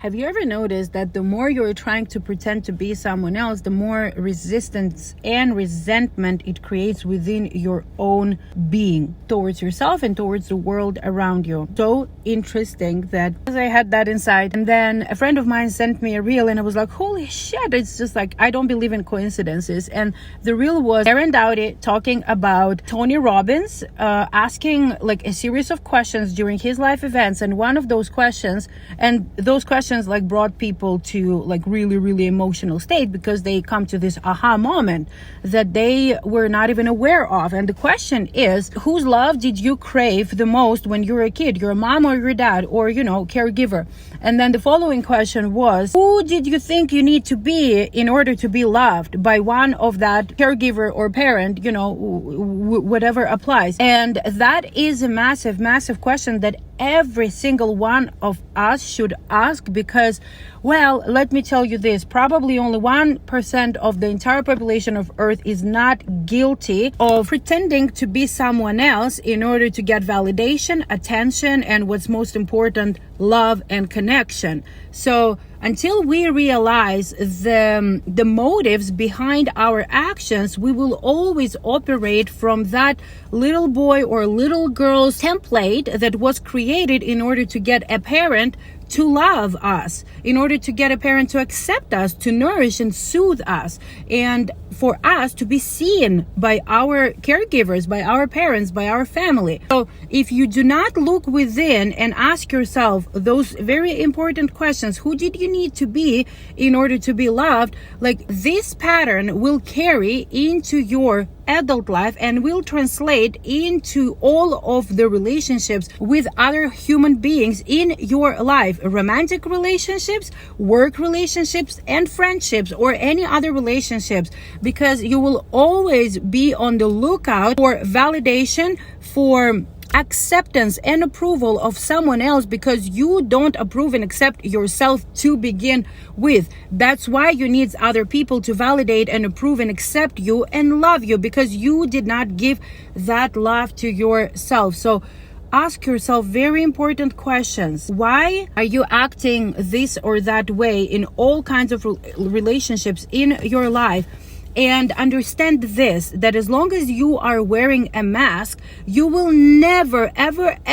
Have you ever noticed that the more you're trying to pretend to be someone else, the more resistance and resentment it creates within your own being towards yourself and towards the world around you? So interesting that I had that insight. And then a friend of mine sent me a reel and I was like, holy shit, it's just like, I don't believe in coincidences. And the reel was Aaron Doughty talking about Tony Robbins, asking like a series of questions during his life events. And one of those questions, like brought people to like really emotional state because they come to this aha moment that they were not even aware of. And the question is, whose love did you crave the most when you were a kid, your mom or your dad, or caregiver? And then the following question was, who did you think you need to be in order to be loved by one of that caregiver or parent, whatever applies? And that is a massive question that every single one of us should ask, because, well, let me tell you this, probably only 1% of the entire population of Earth is not guilty of pretending to be someone else in order to get validation, attention, and what's most important, love and connection. So until we realize the motives behind our actions, we will always operate from that little boy or little girl's template that was created in order to get a parent to love us, in order to get a parent to accept us, to nourish and soothe us, and for us to be seen by our caregivers, by our parents, by our family. So if you do not look within and ask yourself those very important questions, who did you need to be in order to be loved, like this pattern will carry into your adult life and will translate into all of the relationships with other human beings in your life, romantic relationships, work relationships, and friendships, or any other relationships, because you will always be on the lookout for validation, for acceptance and approval of someone else, because you don't approve and accept yourself to begin with. That's why you need other people to validate and approve and accept you and love you, because you did not give that love to yourself. So ask yourself very important questions. Why are you acting this or that way in all kinds of relationships in your life? And understand this, that as long as you are wearing a mask, you will never, ever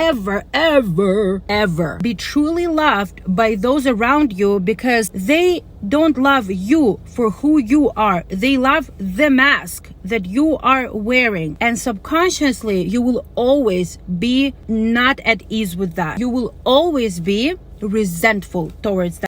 be truly loved by those around you, because they don't love you for who you are. They love the mask that you are wearing. And subconsciously, you will always be not at ease with that. You will always be resentful towards that.